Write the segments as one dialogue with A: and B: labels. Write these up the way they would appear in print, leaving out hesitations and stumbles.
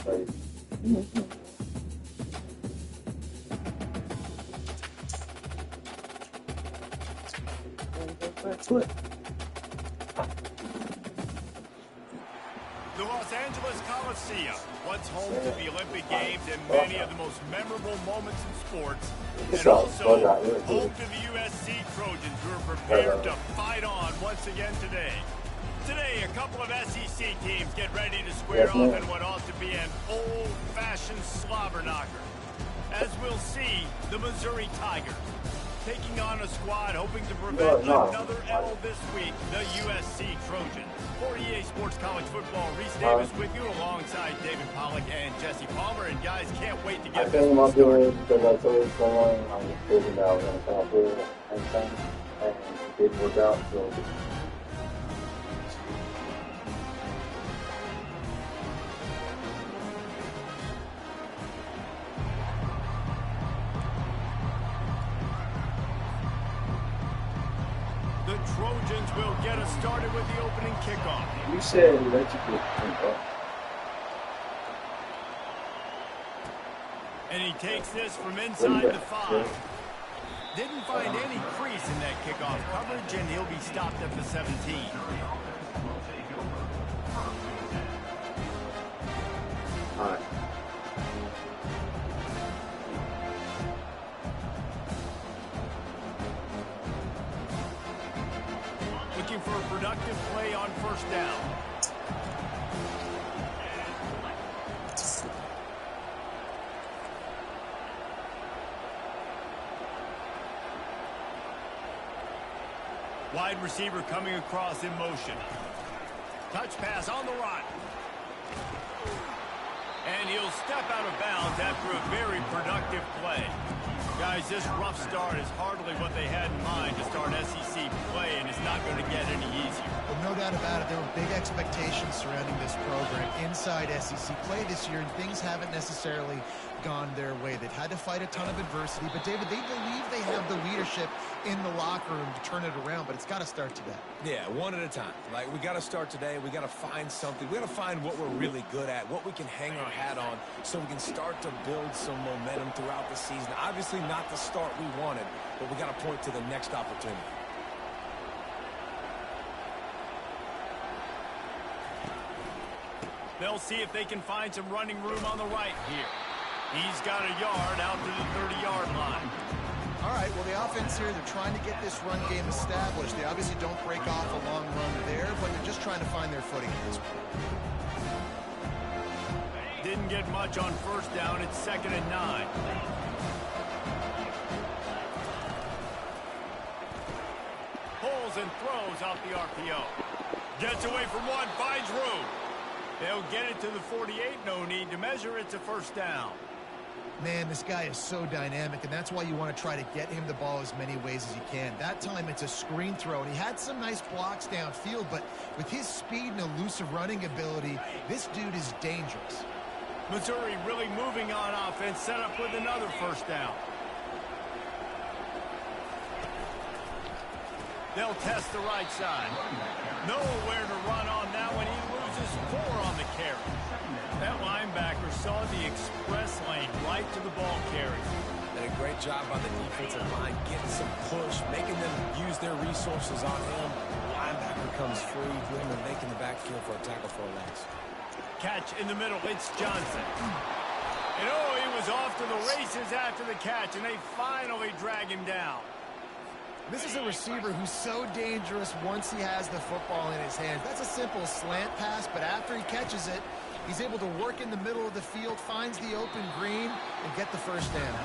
A: crazy.
B: The Los Angeles Coliseum, once home to the Olympic Games and many of the most memorable moments in sports, and also home to the USC Trojans, who are prepared to fight on once again today. Today, a couple of SEC teams get ready to square off in what ought to be an old-fashioned slobber knocker. As we'll see, the Missouri Tigers taking on a squad hoping to prevent another L this week, the USC Trojans. For EA Sports College Football, Reese Davis with you alongside David Pollack and Jesse Palmer. And guys, can't wait to get this one started.
A: Because I told someone I was thinking that I was going to come up here and things, and it didn't work out, so...
B: The Trojans will get us started with the opening kickoff.
A: You said electrical kickoff.
B: And he takes this from inside the 5. Didn't find any crease in that kickoff coverage, and he'll be stopped at the 17.
A: All right.
B: Looking for a productive play on first down. Wide receiver coming across in motion. Touch pass on the run. And he'll step out of bounds after a very productive play. Guys, this rough start is hardly what they had in mind to start SEC play, and it's not going to get any easier.
C: Well, no doubt about it. There were big expectations surrounding this program inside SEC play this year, and things haven't necessarily gone their way. They've had to fight a ton of adversity, but David, they believe they have the leadership in the locker room to turn it around, but it's got to start today.
D: Yeah, one at a time. Like, we got to start today. We got to find something. We got to find what we're really good at, what we can hang our hat on, so we can start to build some momentum throughout the season. Obviously not the start we wanted, but we got to point to the next opportunity.
B: They'll see if they can find some running room on the right here. He's got a yard out to the 30-yard line.
C: All right, well, the offense here, they're trying to get this run game established. They obviously don't break off a long run there, but they're just trying to find their footing in this one.
B: Didn't get much on first down. It's 2nd and 9. Pulls and throws off the RPO. Gets away from one, finds room. They'll get it to the 48. No need to measure. It's a first down.
C: Man, this guy is so dynamic, and that's why you want to try to get him the ball as many ways as you can. That time, it's a screen throw, and he had some nice blocks downfield, but with his speed and elusive running ability, this dude is dangerous.
B: Missouri really moving on offense, set up with another first down. They'll test the right side. Nowhere to run on that one. He loses 4 on the carry. That linebacker saw the express lane right to the ball carry.
D: Did a great job by the defensive line, getting some push, making them use their resources on him. Linebacker comes free, putting him making the backfield for a tackle for a loss.
B: Catch in the middle. It's Johnson. And oh, he was off to the races after the catch, and they finally drag him down.
C: This is a receiver who's so dangerous once he has the football in his hands. That's a simple slant pass, but after he catches it, he's able to work in the middle of the field, finds the open green, and get the first down.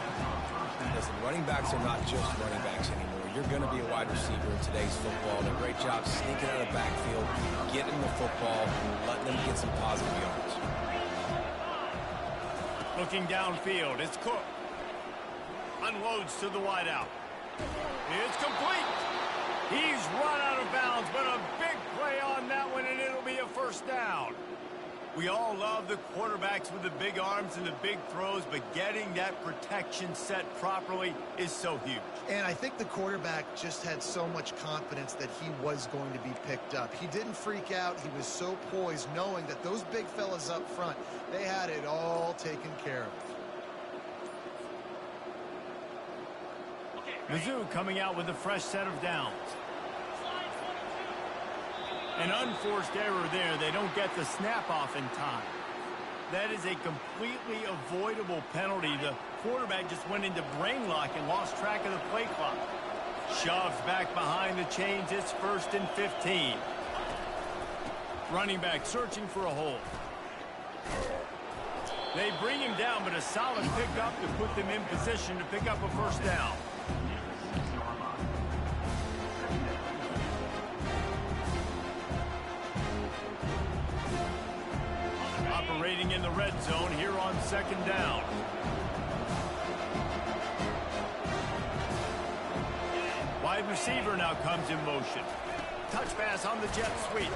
D: Listen, running backs are not just running backs anymore. You're going to be a wide receiver in today's football. And a great job sneaking out of the backfield, getting the football, letting them get some positive yards.
B: Looking downfield, it's Cook. Unloads to the wideout. It's complete. He's run out of bounds, but a big play on that one, and it'll be a first down. We all love the quarterbacks with the big arms and the big throws, but getting that protection set properly is so huge.
C: And I think the quarterback just had so much confidence that he was going to be picked up. He didn't freak out. He was so poised, knowing that those big fellas up front, they had it all taken care of.
B: Mizzou coming out with a fresh set of downs. An unforced error there. They don't get the snap off in time. That is a completely avoidable penalty. The quarterback just went into brain lock and lost track of the play clock. Shoves back behind the chains. It's 1st and 15. Running back searching for a hole. They bring him down, but a solid pickup to put them in position to pick up a first down. Operating in the red zone here on 2nd down. Wide receiver now comes in motion. Touch pass on the jet sweep.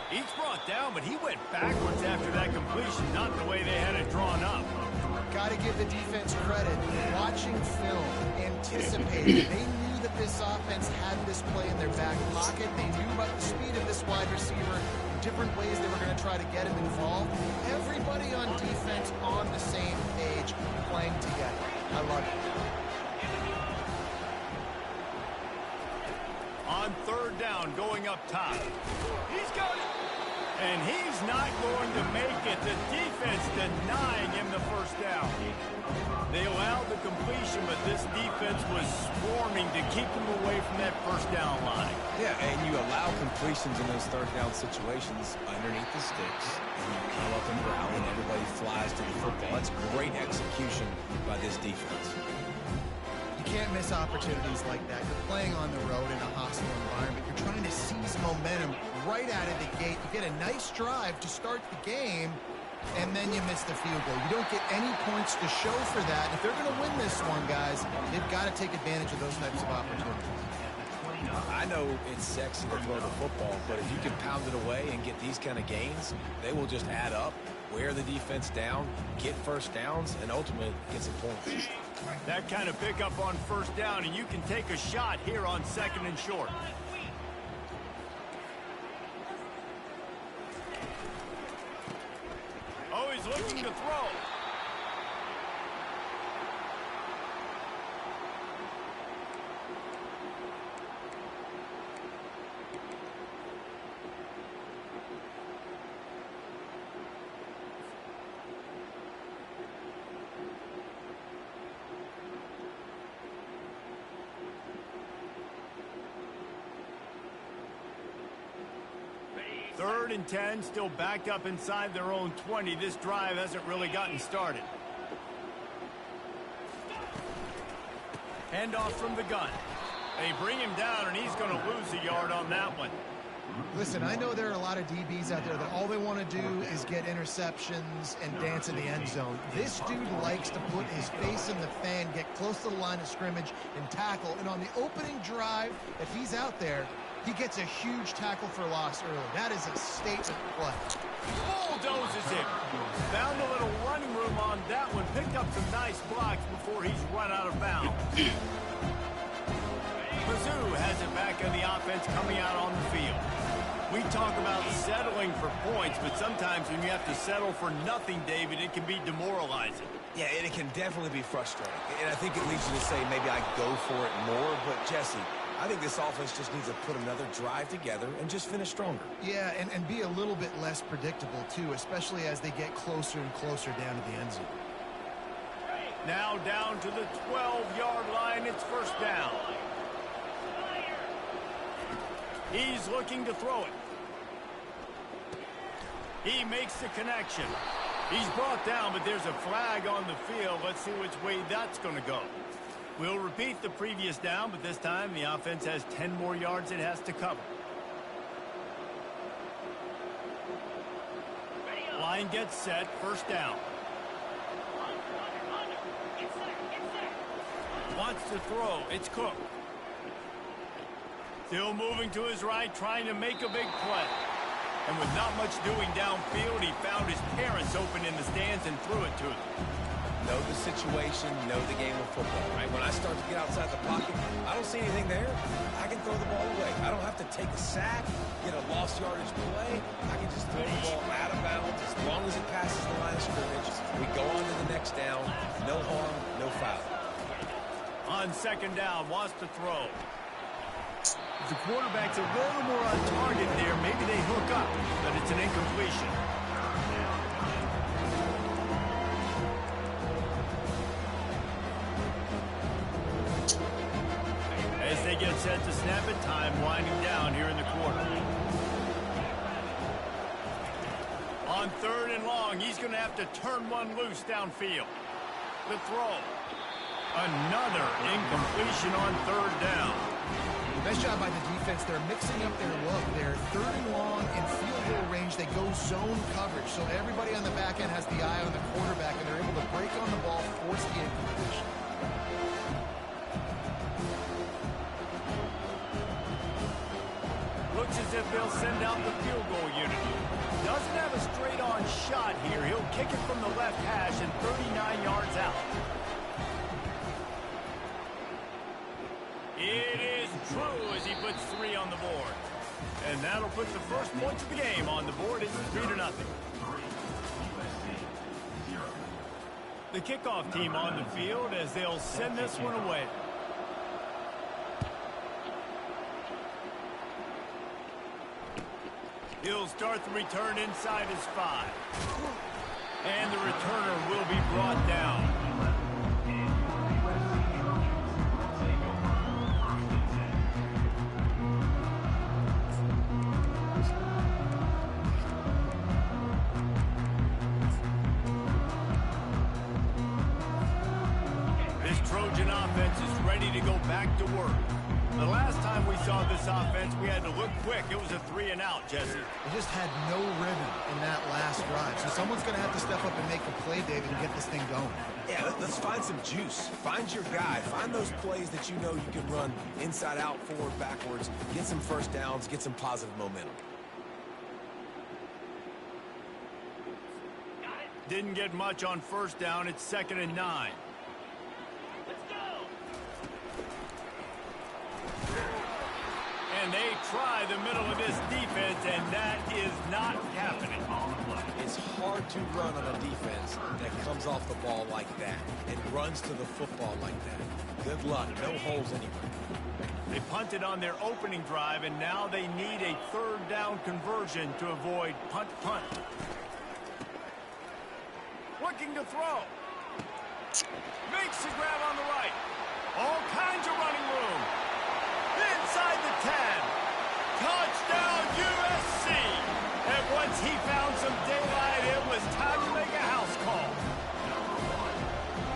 B: He's brought down, but he went backwards after that completion, not the way they had it drawn up.
C: Got to give the defense credit. Watching film, anticipating. They knew that this offense had this play in their back pocket. They knew about the speed of this wide receiver, different ways they were going to try to get him involved. Everybody on defense on the same page, playing together. I love it.
B: On 3rd down, going up top. He's got it. And he's not going to make it. The defense denying him the first down. They allowed the completion, but this defense was swarming to keep him away from that first down line.
D: Yeah, and you allow completions in those 3rd down situations underneath the sticks, and you come up and growl, and everybody flies to the football. That's great execution by this defense.
C: You can't miss opportunities like that. You're playing on the road in a hostile environment. You're trying to seize momentum right out of the gate. You get a nice drive to start the game, and then you miss the field goal. You don't get any points to show for that. And if they're going to win this one, guys, they've got to take advantage of those types of opportunities.
D: I know it's sexy to throw the football, but if you can pound it away and get these kind of gains, they will just add up, wear the defense down, get first downs, and ultimately get some points.
B: That kind of pickup on 1st down, and you can take a shot here on 2nd and short. Oh, he's looking to throw. Third and 10, still backed up inside their own 20. This drive hasn't really gotten started. Handoff from the gun. They bring him down, and he's going to lose a yard on that one.
C: Listen, I know there are a lot of DBs out there that all they want to do is get interceptions and dance in the end zone. This dude likes to put his face in the fan, get close to the line of scrimmage, and tackle. And on the opening drive, if he's out there, he gets a huge tackle for loss early. That is a statement play.
B: Bulldozes him. Found a little running room on that one. Picked up some nice blocks before he's run out of bounds. Mizzou has it back on the offense coming out on the field. We talk about settling for points, but sometimes when you have to settle for nothing, David, it can be demoralizing.
D: Yeah, and it can definitely be frustrating. And I think it leads you to say maybe I go for it more. But, Jesse, I think this offense just needs to put another drive together and just finish stronger.
C: Yeah, and be a little bit less predictable, too, especially as they get closer and closer down to the end zone.
B: Now down to the 12-yard line. It's 1st down. He's looking to throw it. He makes the connection. He's brought down, but there's a flag on the field. Let's see which way that's going to go. We'll repeat the previous down, but this time the offense has 10 more yards it has to cover. Line gets set, 1st down. Wants to throw. It's Cook. Still moving to his right, trying to make a big play. And with not much doing downfield, he found his parents open in the stands and threw it to them.
D: Know the situation, know the game of football, right? When I start to get outside the pocket, I don't see anything there. I can throw the ball away. I don't have to take a sack, get a lost yardage play. I can just throw the ball out of bounds as long as it passes the line of scrimmage. We go on to the next down. No harm, no foul.
B: On second down, wants to throw. If the quarterback's a little more on target there, maybe they hook up, but it's an incompletion. As they get set to snap it, time winding down here in the quarter. On third and long, he's going to have to turn one loose downfield. The throw. Another incompletion on third down.
C: Nice job by the defense. They're mixing up their look. They're third and long in field goal range. They go zone coverage. So everybody on the back end has the eye on the quarterback, and they're able to break on the ball, force the incompletion.
B: Looks as if they'll send out the field goal unit. Doesn't have a straight-on shot here. He'll kick it from the left hash and 39 yards out. It is true as he puts 3 on the board. And that'll put the first points of the game on the board. It's 3-0. The kickoff team on the field as they'll send this one away. He'll start the return inside his 5. And the returner will be brought down. This Trojan offense is ready to go back to work. The last time we saw this offense, we had to look quick. It was a 3-and-out, Jesse.
C: They just had no rhythm in that last drive. So someone's going to have to step up and make a play, David, and get this thing going.
D: Yeah, let's find some juice. Find your guy. Find those plays that you know you can run inside out, forward, backwards. Get some first downs. Get some positive momentum.
B: Didn't get much on first down. It's 2nd and 9. And they try the middle of this defense, and that is not happening.
D: It's hard to run on a defense that comes off the ball like that and runs to the football like that. Good luck. No holes anywhere.
B: They punted on their opening drive, and now they need a 3rd down conversion to avoid punt. Looking to throw. Makes the grab on the right. All kinds of running room. Inside the 10. Touchdown, USC. And once he found some daylight, it was time to make a house call.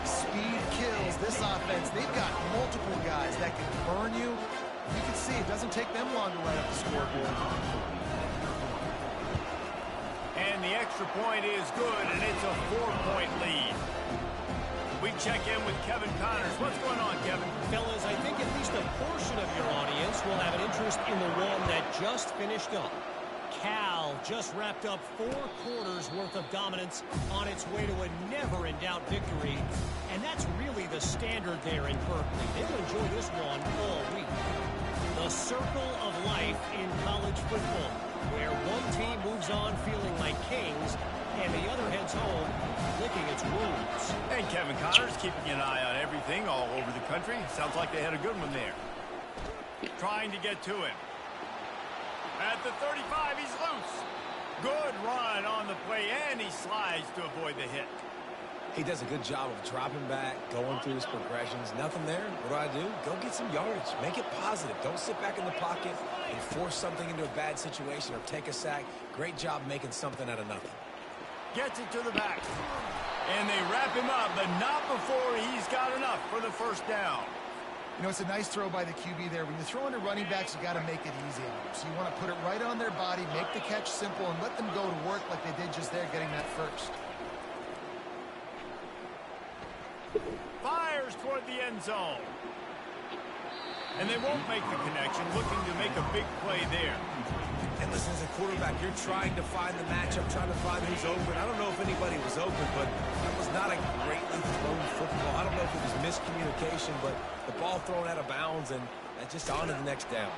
C: Speed kills. This offense, they've got multiple guys that can burn you. You can see it doesn't take them long to light up the scoreboard.
B: And the extra point is good, and it's a 4-point lead. We check in with Kevin Connors. What's going on, Kevin?
E: Fellas, I think at least a portion of your audience will have an interest in the one that just finished up. Cal just wrapped up 4 quarters worth of dominance on its way to a never-in-doubt victory. And that's really the standard there in Berkeley. They'll enjoy this one all week. The circle of life in college football, where one team moves on feeling like kings, and the other heads home licking its wounds.
B: And Kevin Connors keeping an eye on everything all over the country. Sounds like they had a good one there. Trying to get to him. At the 35, he's loose. Good run on the play, and he slides to avoid the hit.
D: He does a good job of dropping back, going through his progressions. Nothing there. What do? Go get some yardage. Make it positive. Don't sit back in the pocket and force something into a bad situation or take a sack. Great job making something out of nothing.
B: Gets it to the back. And they wrap him up, but not before he's got enough for the first down.
C: You know, it's a nice throw by the QB there. When you're throwing to running backs, you got to make it easy on them. So you want to put it right on their body, make the catch simple, and let them go to work like they did just there, getting that first.
B: Fires toward the end zone. And they won't make the connection, looking to make a big play there.
D: And listen, as a quarterback, you're trying to find the matchup, trying to find who's open. I don't know if anybody was open, but that was not a greatly thrown football. I don't know if it was miscommunication, but the ball thrown out of bounds and just on to the next down.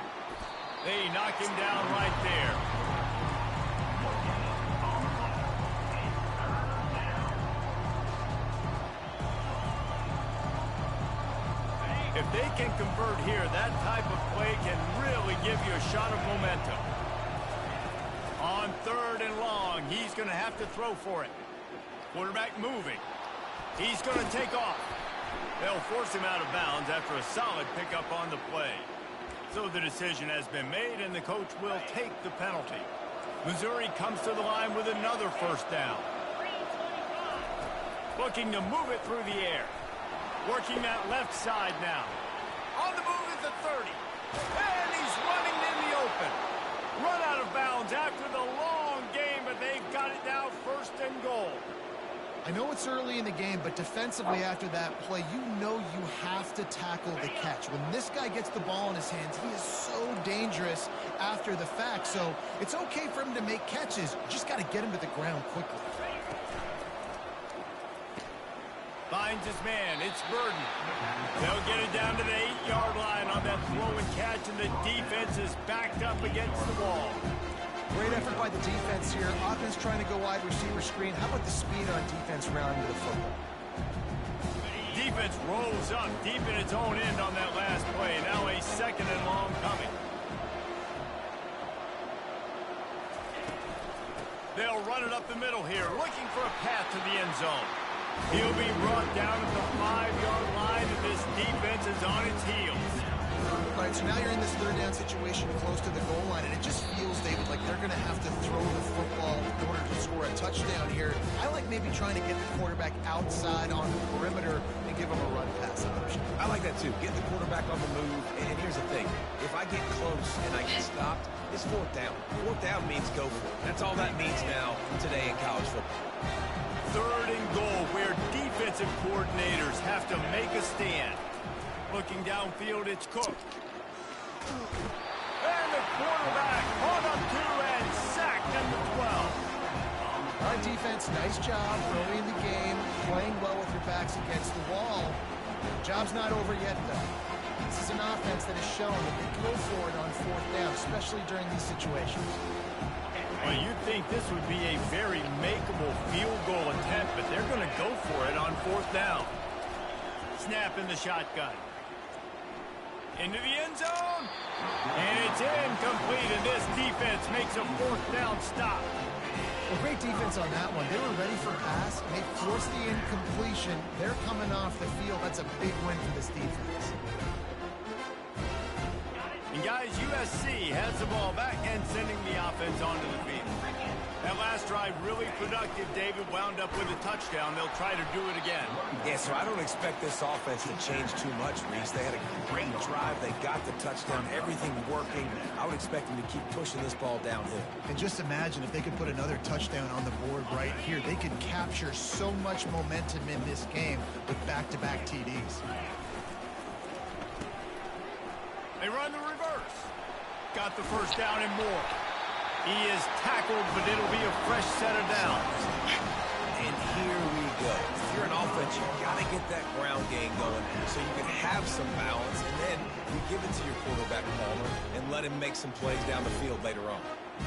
B: They knock him down right there. If they can convert here, that type of play can really give you a shot of momentum. On 3rd and long, he's going to have to throw for it. Quarterback moving. He's going to take off. They'll force him out of bounds after a solid pickup on the play. So the decision has been made, and the coach will take the penalty. Missouri comes to the line with another 1st down. Looking to move it through the air. Working that left side now. On the move is the 30. And he's running in the open. Run out of bounds after the long game, but they've got it now 1st and goal.
C: I know it's early in the game, but defensively after that play, you know you have to tackle the catch. When this guy gets the ball in his hands, he is so dangerous after the fact. So it's okay for him to make catches. You just got to get him to the ground quickly.
B: Finds his man. It's Burden. They'll get it down to the 8-yard line on that throw and catch, and the defense is backed up against the wall.
C: Great effort by the defense here. Offense trying to go wide receiver screen. How about the speed on defense rounding the football?
B: Defense rolls up deep in its own end on that last play. Now a 2nd and long coming. They'll run it up the middle here, looking for a path to the end zone. He'll be brought down at the 5-yard line, and this defense is on its heels.
C: All right, so now you're in this 3rd down situation close to the goal line, and it just feels, David, like they're going to have to throw the football in order to score a touchdown here. I like maybe trying to get the quarterback outside on the perimeter and give him a run pass option.
D: I like that too. Get the quarterback on the move. And here's the thing. If I get close and I get stopped, it's 4th down. 4th down means go for it. That's all that means now today in college football.
B: 3rd and goal, where defensive coordinators have to make a stand. Looking downfield, it's Cook. And the quarterback on up to and sacked at the 12.
C: All right, defense, nice job early in the game, playing well with your backs against the wall. Job's not over yet, though. This is an offense that has shown that they go for it on 4th down, especially during these situations.
B: Well, you'd think this would be a very makeable field goal attempt, but they're going to go for it on 4th down. Snap in the shotgun. Into the end zone. And it's incomplete, and this defense makes a 4th down stop.
C: Well, great defense on that one. They were ready for pass, and they forced the incompletion. They're coming off the field. That's a big win for this defense.
B: And guys, USC has the ball back and sending the offense onto the field. That last drive really productive. David wound up with a touchdown. They'll try to do it again.
D: Yeah, so I don't expect this offense to change too much, Reese. They had a great drive. They got the touchdown. Everything working. I would expect them to keep pushing this ball downhill.
C: And just imagine if they could put another touchdown on the board right here. They could capture so much momentum in this game with back-to-back TDs.
B: They run the reverse. Got the 1st down and more. He is tackled, but it'll be a fresh set of downs.
D: And here we go. If you're an offense, you got to get that ground game going so you can have some balance, and then you give it to your quarterback, Palmer, and let him make some plays down the field later on.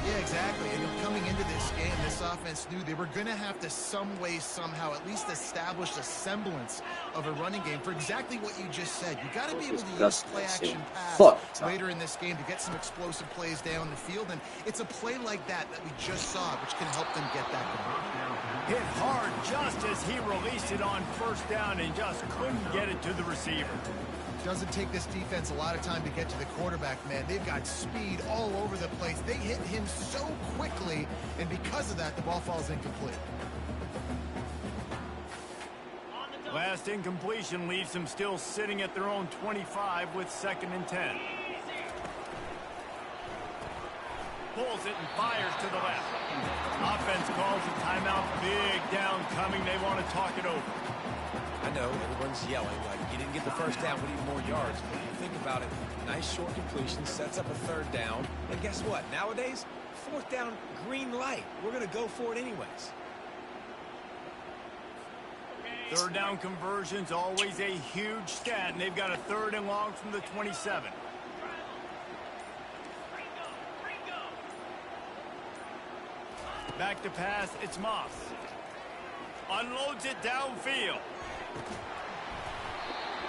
C: Yeah, exactly. And coming into this game, this offense knew they were going to have to some way, somehow, at least establish a semblance of a running game for exactly what you just said. You got to be able to use play-action pass later in this game to get some explosive plays down the field. And it's a play like that we just saw, which can help them get that going.
B: Hit hard just as he released it on 1st down and just couldn't get it to the receiver.
C: Doesn't take this defense a lot of time to get to the quarterback, man. They've got speed all over the place. They hit him so quickly, and because of that, the ball falls incomplete.
B: Last incompletion leaves them still sitting at their own 25 with 2nd and 10. Pulls it and fires to the left. Offense calls a timeout. Big down coming. They want to talk it over.
D: I know everyone's yelling like you didn't get the first down, we need more yards. But if you think about it, nice short completion sets up a third down. And guess what? Nowadays, fourth down, green light. We're going to go for it anyways.
B: Third down conversions, always a huge stat, and they've got a 3rd and long from the 27. Back to pass, it's Moss. Unloads it downfield.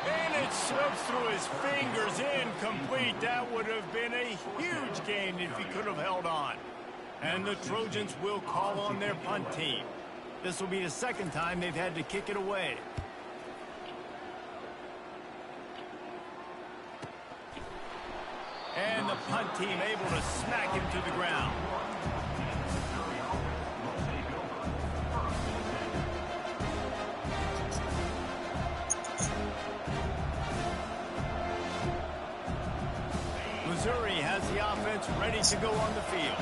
B: And it slips through his fingers, incomplete. That would have been a huge gain if he could have held on. And the Trojans will call on their punt team. This will be the 2nd time they've had to kick it away. And the punt team able to smack him to the ground. Missouri has the offense ready to go on the field.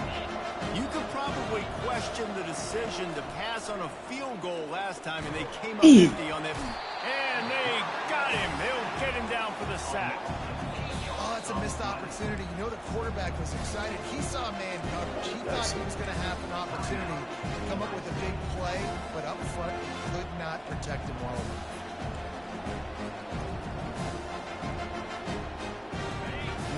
B: You could probably question the decision to pass on a field goal last time, and they came up empty on that. And they got him. They'll get him down for the sack.
C: Oh, that's a missed opportunity. You know the quarterback was excited. He saw man coverage. He thought he was going to have an opportunity to come up with a big play, but up front, he could not protect him well enough.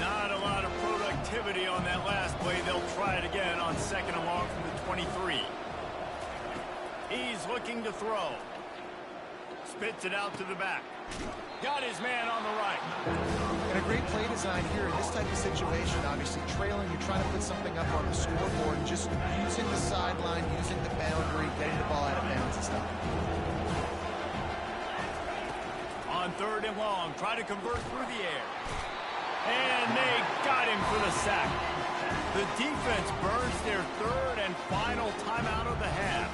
B: Not a lot of productivity on that last play. They'll try it again on 2nd and long from the 23. He's looking to throw. Spits it out to the back. Got his man on the right.
C: And a great play design here in this type of situation. Obviously trailing, you're trying to put something up on the scoreboard, and just using the sideline, using the boundary, getting the ball out of bounds and stuff.
B: On 3rd and long, try to convert through the air. And they got him for the sack. The defense burns their 3rd and final timeout of the half.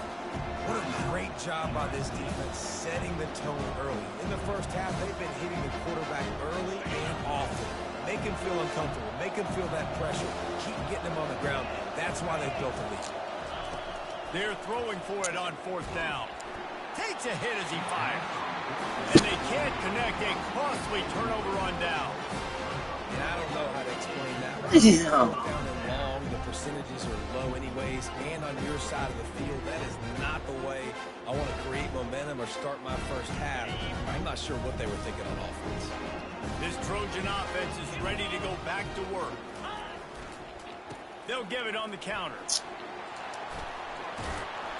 D: What a great job by this defense setting the tone early. In the first half, they've been hitting the quarterback early and often. Make him feel uncomfortable. Make him feel that pressure. Keep getting him on the ground. That's why they've built a lead.
B: They're throwing for it on 4th down. Takes a hit as he fires. And they can't connect. A costly turnover on down.
D: And I don't know how to explain that. Down and long, the percentages are low anyways, and on your side of the field, that is not the way I want to create momentum or start my first half. I'm not sure what they were thinking on offense.
B: This Trojan offense is ready to go back to work. They'll give it on the counter.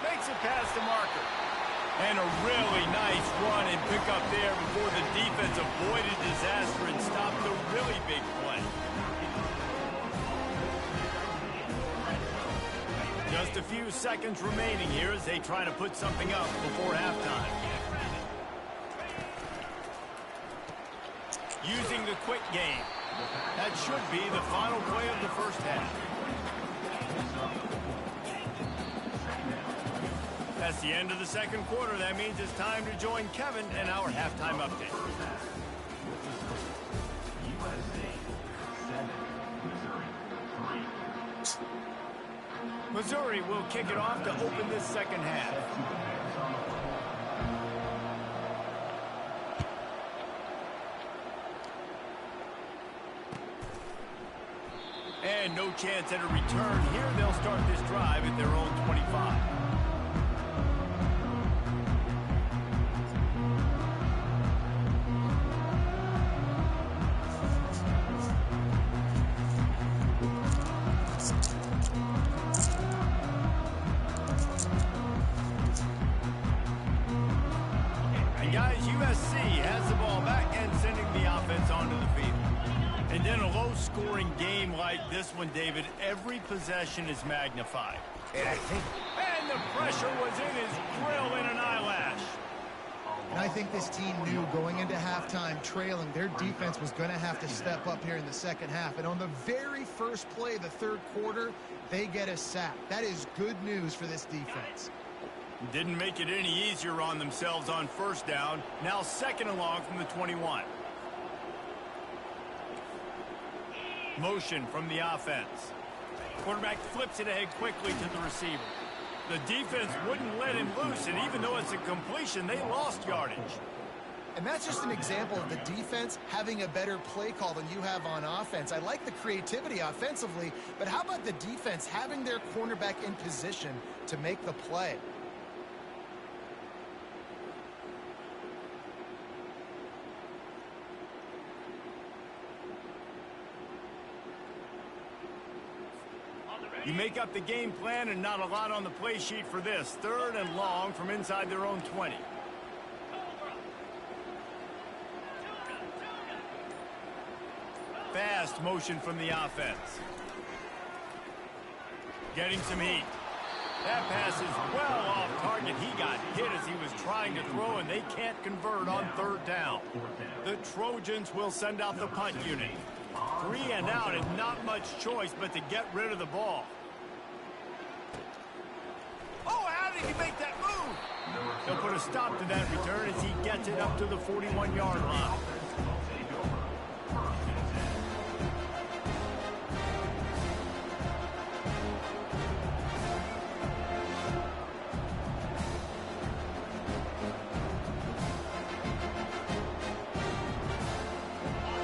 B: Makes it past the marker. And a really nice run and pick up there before the defense avoided disaster and stopped a really big play. Just a few seconds remaining here as they try to put something up before halftime. Using the quick game. That should be the final play of the first half. That's the end of the 2nd quarter. That means it's time to join Kevin and our halftime update. Missouri will kick it off to open this 2nd half. And no chance at a return here. They'll start this drive at their own 25. Guys, USC has the ball back and sending the offense onto the field. And then a low-scoring game like this one, David, every possession is magnified. And the pressure was in his grill in an eyelash.
C: And I think this team knew going into halftime trailing, their defense was going to have to step up here in the 2nd half. And on the very first play of the 3rd quarter, they get a sack. That is good news for this defense.
B: Didn't make it any easier on themselves on 1st down. Now 2nd and long from the 21. Motion from the offense. Quarterback flips it ahead quickly to the receiver. The defense wouldn't let him loose, and even though it's a completion, they lost yardage.
C: And that's just an example of the defense having a better play call than you have on offense. I like the creativity offensively, but how about the defense having their cornerback in position to make the play?
B: You make up the game plan and not a lot on the play sheet for this. 3rd and long from inside their own 20. Fast motion from the offense. Getting some heat. That pass is well off target. He got hit as he was trying to throw, and they can't convert on 3rd down. The Trojans will send out the punt unit. 3 and out, and not much choice but to get rid of the ball. Oh, how did he make that move? He'll put a stop to that return as he gets it up to the 41-yard line.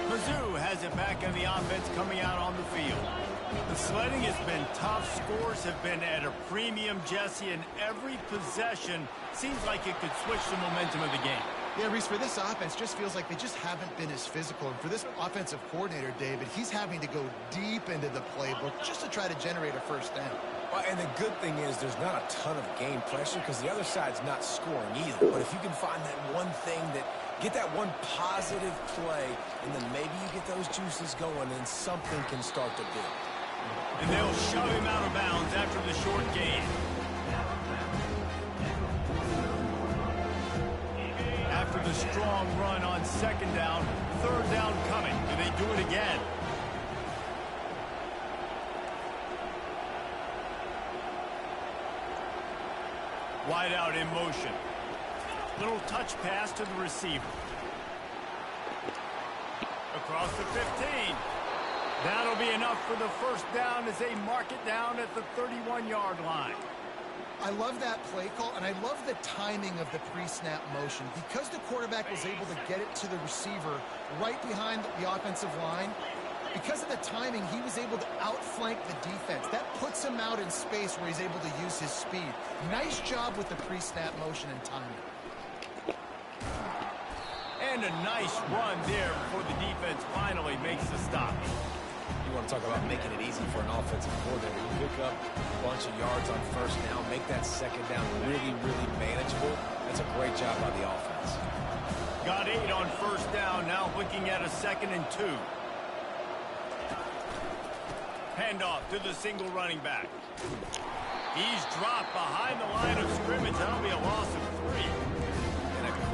B: MIZZ has it back on the offense coming out on the field. The sledding has been tough. Scores have been at a premium, Jesse, and every possession seems like it could switch the momentum of the game.
C: Yeah, Reese, for this offense, just feels like they just haven't been as physical. And for this offensive coordinator, David, he's having to go deep into the playbook just to try to generate a 1st down.
D: Well, and the good thing is there's not a ton of game pressure because the other side's not scoring either. But if you can find that one thing get that one positive play, and then maybe you get those juices going and something can start to build.
B: And they'll shove him out of bounds after the short gain. After the strong run on 2nd down, 3rd down coming. Do they do it again? Wide out in motion. Little touch pass to the receiver. Across the 15. That'll be enough for the 1st down as they mark it down at the 31-yard line.
C: I love that play call, and I love the timing of the pre-snap motion. Because the quarterback was able to get it to the receiver right behind the offensive line, because of the timing, he was able to outflank the defense. That puts him out in space where he's able to use his speed. Nice job with the pre-snap motion and timing.
B: And a nice run there before the defense finally makes the stop.
D: You want to talk about making it easy for an offensive coordinator. You pick up a bunch of yards on 1st down, make that 2nd down really, really manageable. That's a great job by the offense.
B: Got 8 on 1st down, now looking at a 2nd and 2. Handoff to the single running back. He's dropped behind the line of scrimmage. That'll be a loss of 3.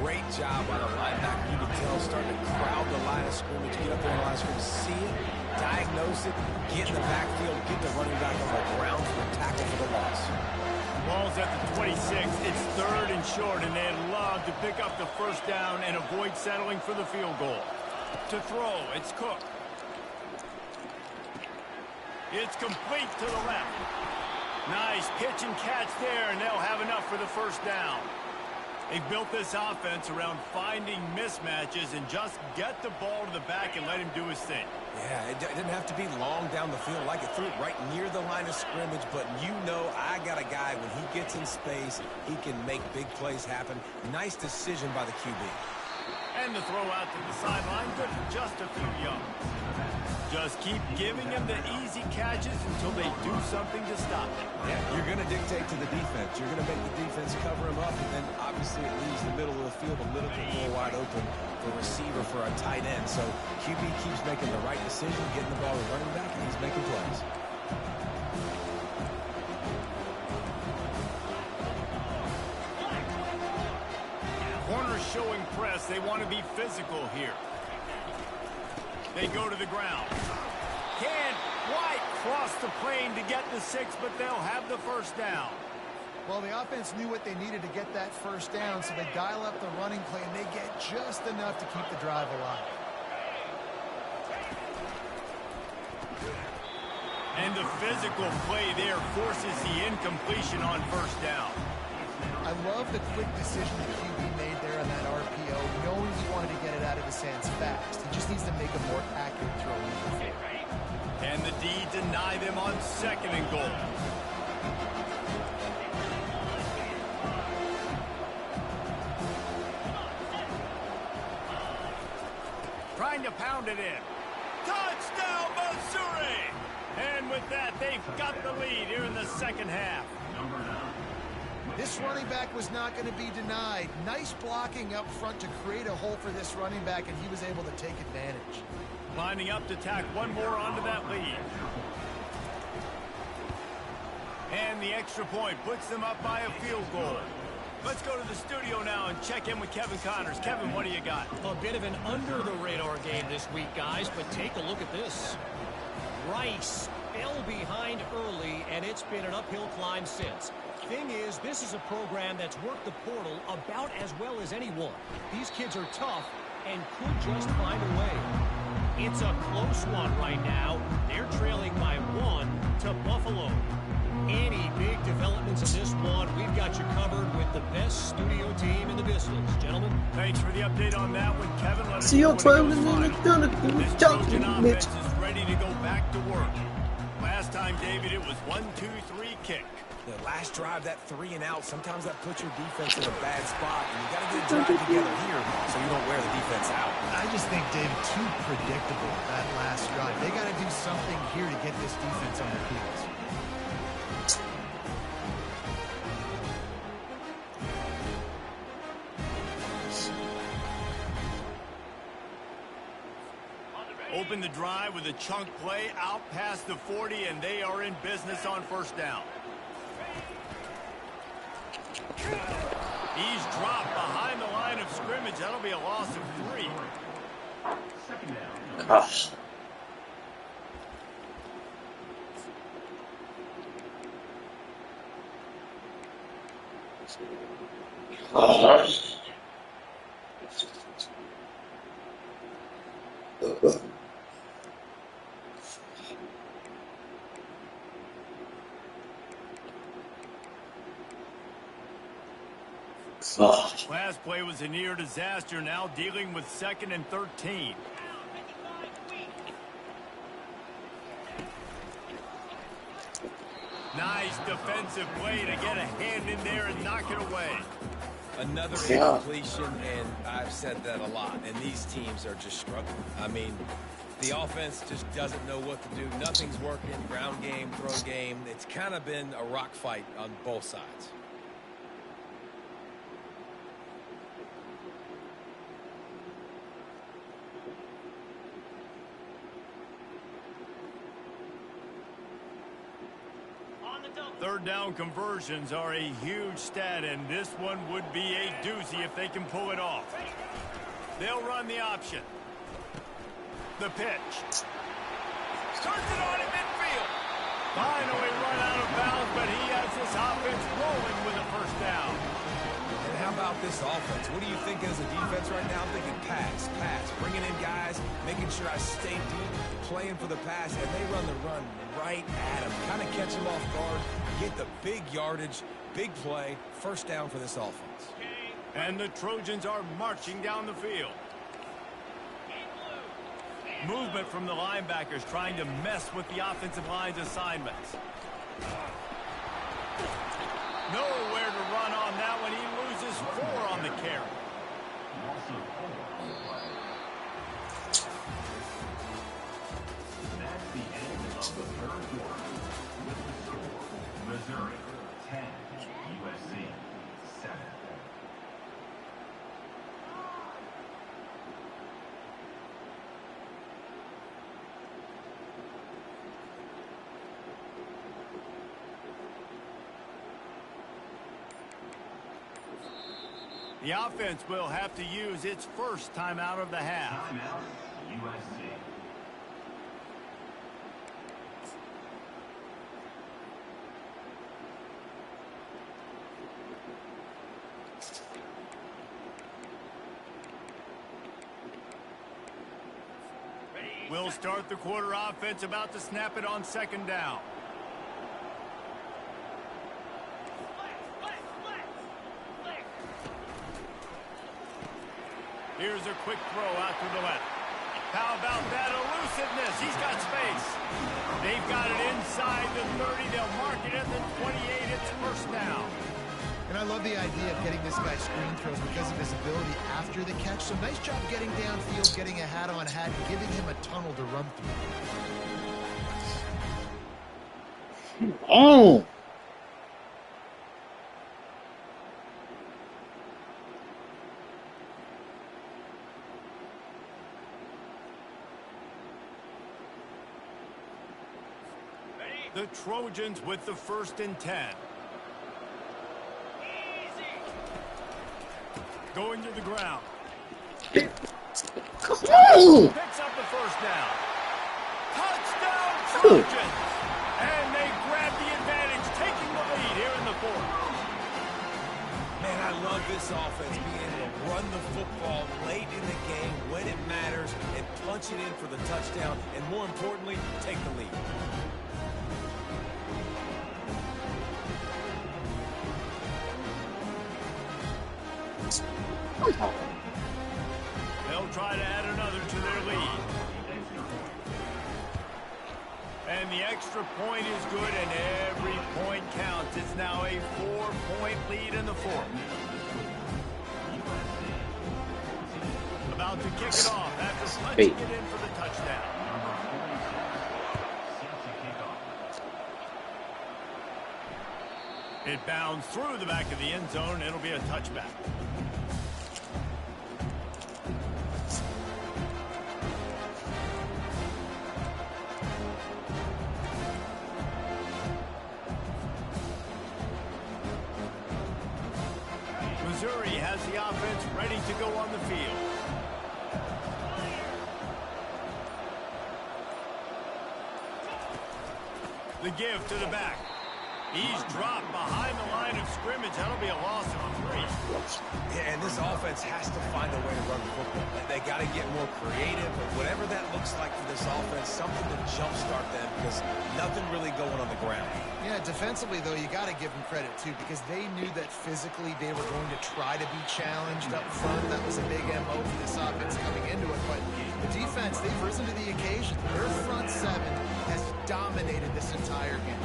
D: Great job by the linebacker. You can tell starting to crowd the line of scrimmage, get up there on the line of scrimmage, see it, diagnose it, get in the backfield, get the running back on the ground for a tackle for the loss.
B: Ball's at the 26. It's 3rd and short, and they'd love to pick up the 1st down and avoid settling for the field goal. To throw, it's Cook. It's complete to the left. Nice pitch and catch there, and they'll have enough for the 1st down. They've built this offense around finding mismatches and just get the ball to the back and let him do his thing.
D: Yeah, it didn't have to be long down the field. Like it threw it right near the line of scrimmage, but you know I got a guy, when he gets in space, he can make big plays happen. Nice decision by the QB.
B: And the throw out to the sideline, good for just a few yards. Just keep giving them the easy catches until they do something to stop it.
D: Yeah, you're going to dictate to the defense. You're going to make the defense cover him up, and then obviously it leaves the middle of the field a little bit more wide open for receiver, for a tight end. So QB keeps making the right decision, getting the ball to running back, and he's making plays.
B: Corners showing press. They want to be physical here. They go to the ground. Can't quite cross the plane to get the 6, but they'll have the 1st down.
C: Well, the offense knew what they needed to get that 1st down, so they dial up the running play, and they get just enough to keep the drive alive.
B: And the physical play there forces the incompletion on first down.
C: I love the quick decision the QB made there on that RPO, knowing he wanted to get it out of his hands fast. He just needs to make a more accurate throw.
B: And the D deny them on 2nd and goal. Trying to pound it in. Touchdown, Missouri! And with that, they've got the lead here in the second half.
C: This running back was not going to be denied. Nice blocking up front to create a hole for this running back, and he was able to take advantage.
B: Lining up to tack one more onto that lead. And the extra point puts them up by a field goal. Let's go to the studio now and check in with Kevin Connors. Kevin, what do you got?
E: A bit of an under-the-radar game this week, guys, but take a look at this. Rice fell behind early, and it's been an uphill climb since. Thing is, this is a program that's worked the portal about as well as anyone. These kids are tough and could just find a way. It's a close one right now. They're trailing by 1 to Buffalo. Any big developments in this one, we've got you covered with the best studio team in the business. Gentlemen,
B: thanks for the update on that one, Kevin. Let's
F: see you 12
B: minutes. This Trojan offense is ready to go back to work. Last time, David, it was 1-2-3 kick.
D: The last drive, that 3 and out, sometimes that puts your defense in a bad spot, and you got to get a drive together here so you don't wear the defense out.
C: I just think, David, too predictable, that last drive. They got to do something here to get this defense on their heels.
B: Open the drive with a chunk play out past the 40, and they are in business on first down. He's dropped behind the line of scrimmage. That'll be a loss of 3.
F: Gosh.
B: Last play was a near disaster, now dealing with 2nd and 13. Nice defensive play to get a hand in there and knock it away.
D: Another incompletion, and I've said that a lot, and these teams are just struggling. I mean, the offense just doesn't know what to do. Nothing's working. Ground game, throw game. It's kind of been a rock fight on both sides.
B: Third down conversions are a huge stat, and this one would be a doozy if they can pull it off. They'll run the option. The pitch. Starts it on in midfield. Finally run out of bounds, but he has this offense rolling with a first down.
D: And how about this offense? What do you think as a defense right now? I'm thinking pass, bringing in guys, making sure I stay deep, playing for the pass, and they run the run right at him. Kind of catch him off guard, get the big yardage, big play, first down for this offense.
B: And the Trojans are marching down the field. Movement from the linebackers trying to mess with the offensive line's assignments. Nowhere to run on that one. He loses 4 on the carry.
G: That's the end of the third quarter. With the score, Missouri 10, USC 7.
B: The offense will have to use its first timeout of the half.
G: Timeout, USC.
B: We'll start the quarter offense, about to snap it on second down. Here's a quick throw out to the left. How about that elusiveness? He's got space. They've got it inside the 30. They'll mark it at the 28. It's first down.
C: And I love the idea of getting this guy screen throws because of his ability after the catch. So nice job getting downfield, getting a hat-on-hat, and giving him a tunnel to run through.
F: Oh!
B: The Trojans with the 1st and 10. Going to the ground.
F: Come on!
B: Picks up the first down. Touchdown Trojans! And they grab the advantage, taking the lead here in the 4th.
D: Man, I love this offense being able to run the football late in the game when it matters and punch it in for the touchdown, and more importantly, take the lead.
B: They'll try to add another to their lead. And the extra point is good, and every point counts. It's now a 4-point lead in the 4th. About to kick it off after punching it in for the touchdown. It bounds through the back of the end zone, and it'll be a touchback. Missouri has the offense ready to go on the field. The give to the back. He's dropped behind the line of scrimmage. That'll be a loss of 3.
D: Yeah, and this offense has to find a way to run the football. They got to get more creative, but whatever that looks like for this offense, something to jumpstart them because nothing really going on the ground.
C: Yeah, defensively, though, you got to give them credit, too, because they knew that physically they were going to try to be challenged up front. That was a big MO for this offense coming into it. But the defense, they've risen to the occasion. Their front 7 has dominated this entire game.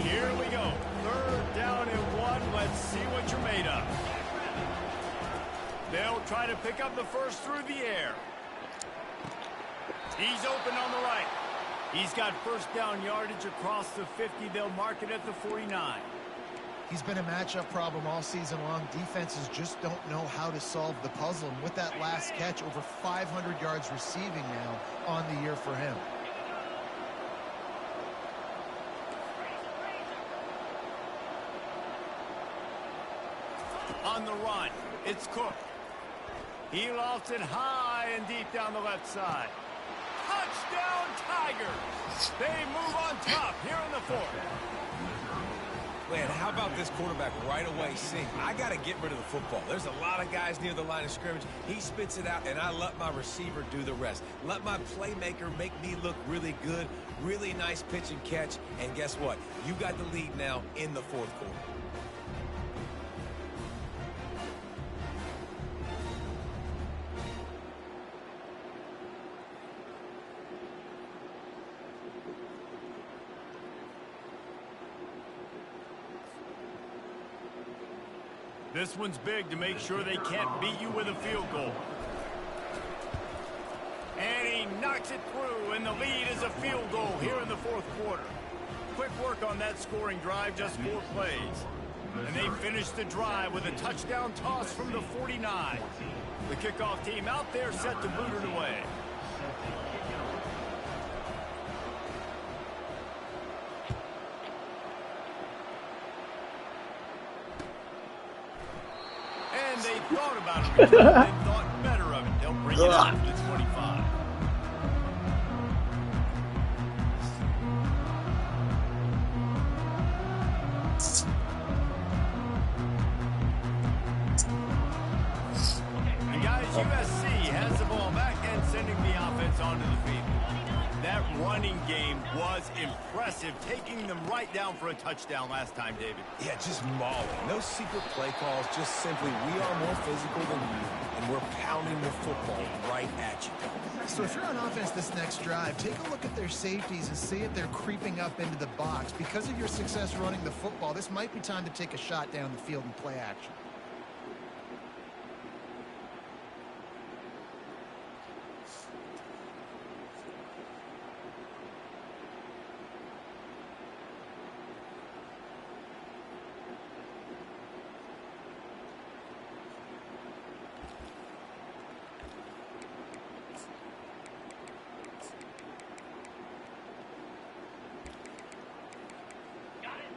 B: Here we go. 3rd down and 1. Let's see what you're made of. They'll try to pick up the first through the air. He's open on the right. He's got first down yardage across the 50. They'll mark it at the 49.
C: He's been a matchup problem all season long. Defenses just don't know how to solve the puzzle. And with that last catch, over 500 yards receiving now on the year for him.
B: On the run, it's Cook. He lofts it high and deep down the left side. Touchdown Tigers! They move on top here in the 4th.
D: Man, how about this quarterback right away seeing, I got to get rid of the football. There's a lot of guys near the line of scrimmage. He spits it out, and I let my receiver do the rest. Let my playmaker make me look really good, really nice pitch and catch, and guess what? You got the lead now in the 4th quarter.
B: This one's big to make sure they can't beat you with a field goal. And he knocks it through, and the lead is a field goal here in the 4th quarter. Quick work on that scoring drive, just 4 plays. And they finish the drive with a touchdown toss from the 49. The kickoff team out there set to boot it away. And they thought about it. They thought better of it. They'll bring it up to the 25. as USC has the ball back and sending the offense onto the field. That running game was impressive, taking them right down for a touchdown last time, David.
D: Yeah, just mauling. No secret play calls, just simply we are more physical than you, and we're pounding the football right at you.
C: So if you're on offense this next drive, take a look at their safeties and see if they're creeping up into the box. Because of your success running the football, this might be time to take a shot down the field and play action.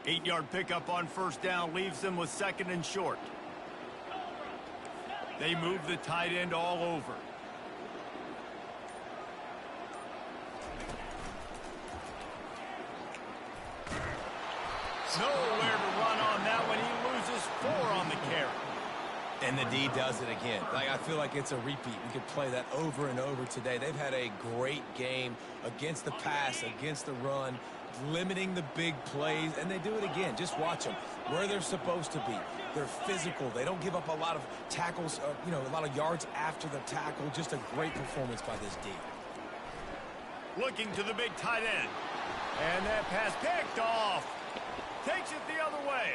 B: Eight-yard pickup on first down leaves them with 2nd and short. They move the tight end all over. Nowhere to run on that one. He loses 4 on the carry.
D: And the D does it again. I feel like it's a repeat. We could play that over and over today. They've had a great game against the pass, against the run, limiting the big plays, and they do it again. Just watch them where they're supposed to be. They're physical. They don't give up a lot of tackles, a lot of yards after the tackle. Just a great performance by this D.
B: Looking to the big tight end. And that pass picked off. Takes it the other way.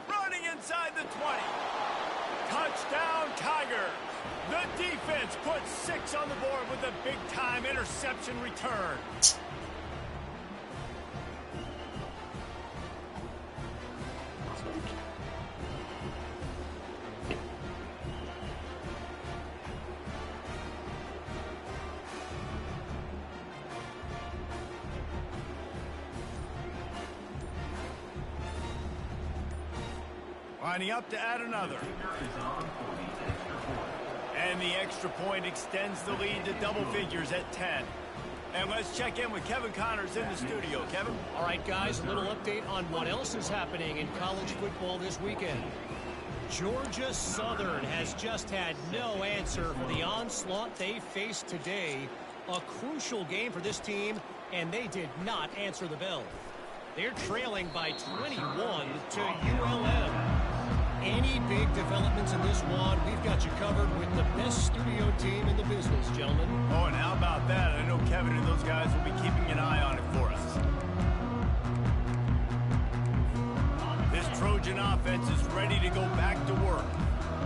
B: Running inside the 20. Touchdown, Tigers. The defense puts 6 on the board with a big-time interception return. Lining up to add another. And the extra point extends the lead to double figures at 10. And let's check in with Kevin Connors in the studio. Kevin?
E: All right, guys, a little update on what else is happening in college football this weekend. Georgia Southern has just had no answer for the onslaught they faced today. A crucial game for this team, and they did not answer the bell. They're trailing by 21 to ULM. Any big developments in this one, we've got you covered with the best studio team in the business, gentlemen.
B: Oh, and how about that? I know Kevin and those guys will be keeping an eye on it for us. This Trojan offense is ready to go back to work.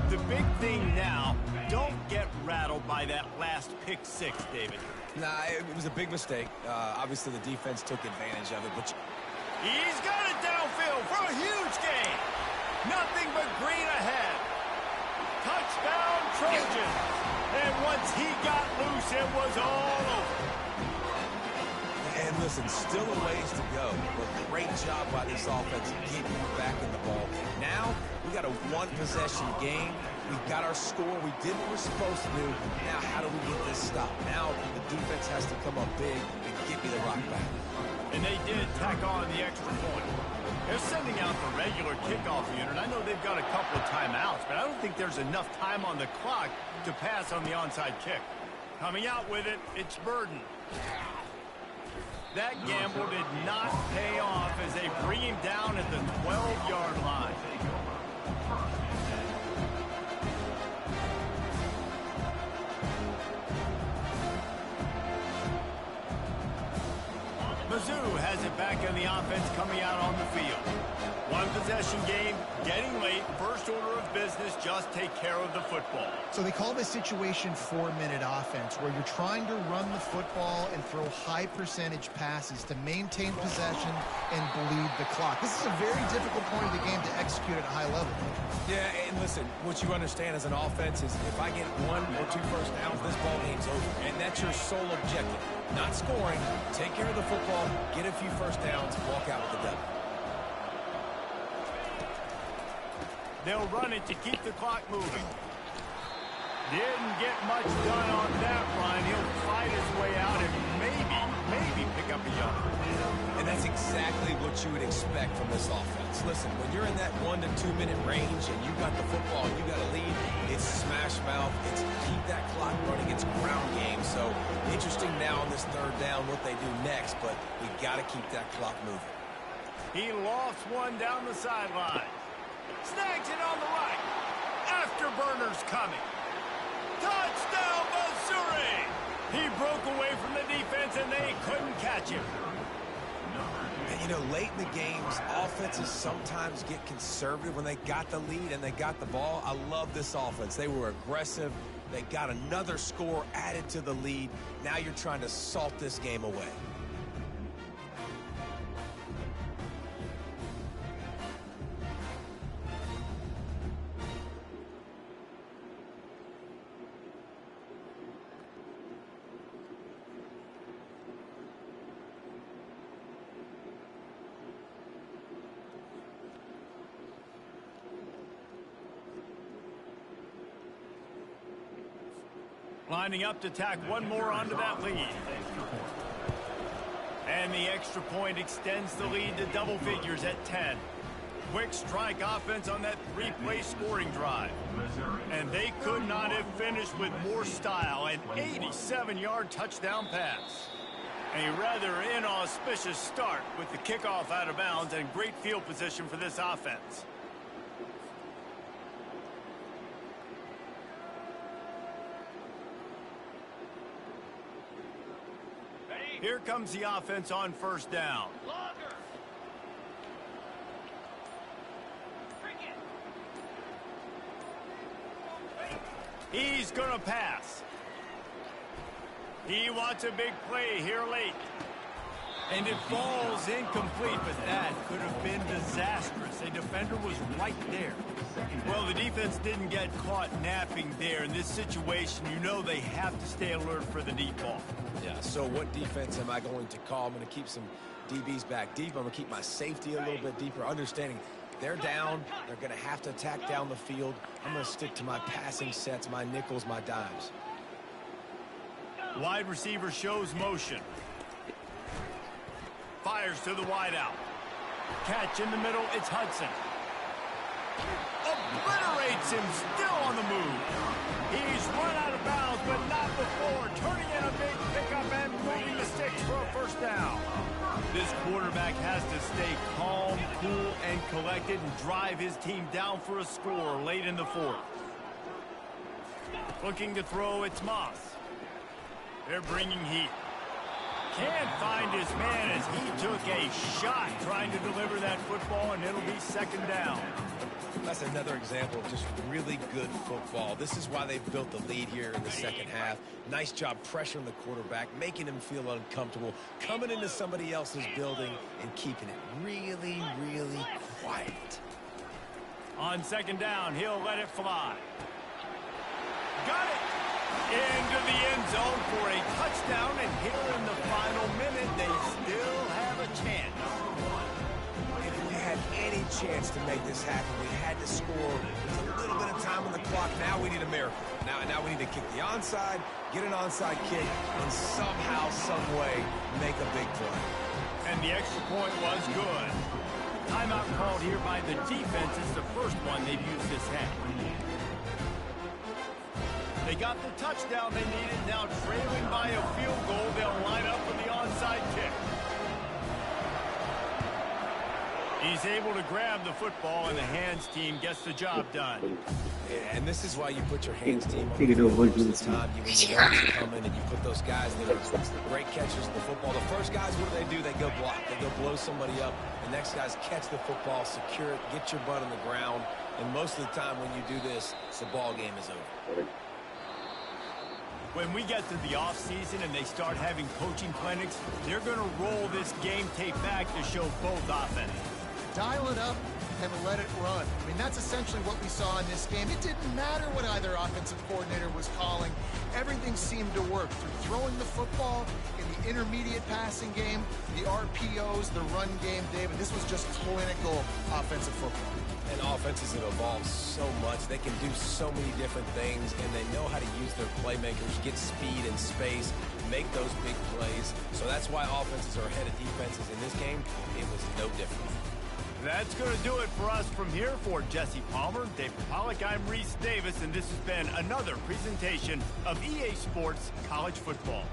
B: The big thing now, don't get rattled by that last pick 6, David.
D: Nah, it was a big mistake. Obviously, the defense took advantage of it, but
B: he's got it downfield for a huge gain. Nothing but green ahead. Touchdown, Trojans. And once he got loose, it was all over.
D: And listen, still a ways to go. But great job by this offense getting back in the ball. Now, we got a one-possession game. We've got our score. We did what we're supposed to do. Now, how do we get this stopped? Now, the defense has to come up big and get me the rock back.
B: And they did tack on the extra point. They're sending out the regular kickoff unit. I know they've got a couple of timeouts, but I don't think there's enough time on the clock to pass on the onside kick. Coming out with it, it's Burden. That gamble did not pay off as they bring him down at the 12-yard line. Mizzou has it back in the offense coming out on the field. One possession game, getting late, first order of business, just take care of the football.
C: So they call this situation 4-minute offense, where you're trying to run the football and throw high percentage passes to maintain possession and bleed the clock. This is a very difficult point of the game to execute at a high level.
D: Yeah, and listen, what you understand as an offense is if I get 1 or 2 first downs, this ball game's over. And that's your sole objective. Not scoring, take care of the football, get a few first downs, walk out with the W.
B: They'll run it to keep the clock moving. Didn't get much done on that run. He'll fight his way out and maybe maybe pick up a yard.
D: And that's exactly what you would expect from this offense. Listen, when you're in that 1 to 2 minute range and you got the football and you got a lead, it's smash mouth, it's keep that clock running, it's ground game. So interesting now on this third down what they do next, but we got to keep that clock moving.
B: He lofts one down the sideline. Snags it on the right. Afterburner's coming. Touchdown, Missouri! He broke away from the defense and they couldn't catch him.
D: And, you know, late in the games, offenses sometimes get conservative when they got the lead and they got the ball. I love this offense. They were aggressive. They got another score added to the lead. Now you're trying to salt this game away.
B: Lining up to tack one more onto that lead. And the extra point extends the lead to double figures at 10. Quick strike offense on that 3-play scoring drive. And they could not have finished with more style. An 87-yard touchdown pass. A rather inauspicious start with the kickoff out of bounds and great field position for this offense. Here comes the offense on first down. He's going to pass. He wants a big play here late. And it falls incomplete, but that could have been disastrous. A defender was right there. Well, the defense didn't get caught napping there. In this situation, you know they have to stay alert for the deep ball.
D: Yeah, so what defense am I going to call? I'm going to keep some DBs back deep. I'm going to keep my safety a little bit deeper, understanding they're down. They're going to have to attack down the field. I'm going to stick to my passing sets, my nickels, my dimes.
B: Wide receiver shows motion. Fires to the wideout. Catch in the middle, it's Hudson. Obliterates him, still on the move. He's run out of bounds, but not before. Turning in a big pickup and moving the sticks for a first down. This quarterback has to stay calm, cool, and collected and drive his team down for a score late in the fourth. Looking to throw, it's Moss. They're bringing heat. Can't find his man as he took a shot trying to deliver that football, and it'll be second down.
D: That's another example of just really good football. This is why they built the lead here in the second half. Nice job pressuring the quarterback, making him feel uncomfortable, coming into somebody else's building and keeping it really, really quiet.
B: On second down, he'll let it fly. Got it! Into the end zone for a touchdown, and here in the final minute, they still have a chance.
D: If we had any chance to make this happen, we had to score with a little bit of time on the clock. Now we need a miracle. Now we need to kick the onside, get an onside kick, and somehow, some way, make a big play.
B: And the extra point was good. Timeout called here by the defense is the first one they've used this half. They got the touchdown they needed. Now trailing by a field goal, they'll line up for the onside kick. He's able to grab the football, and the hands team gets the job done.
D: Yeah, and this is why you put your hands team on the field most of the time. When you know what's coming, and you put those guys that are great catchers of the football. The first guys, what do? They go block. They go blow somebody up. The next guys catch the football, secure it, get your butt on the ground. And most of the time when you do this, the ball game is over.
B: When we get to the offseason and they start having coaching clinics, they're going to roll this game tape back to show both offenses.
C: Dial it up and let it run. I mean, that's essentially what we saw in this game. It didn't matter what either offensive coordinator was calling. Everything seemed to work through throwing the football in the intermediate passing game, the RPOs, the run game, David. This was just clinical offensive football.
D: And offenses have evolved so much. They can do so many different things, and they know how to use their playmakers, get speed and space, make those big plays. So that's why offenses are ahead of defenses. In this game, it was no different.
B: That's going to do it for us from here. For Jesse Palmer, David Pollack, I'm Reese Davis, and this has been another presentation of EA Sports College Football.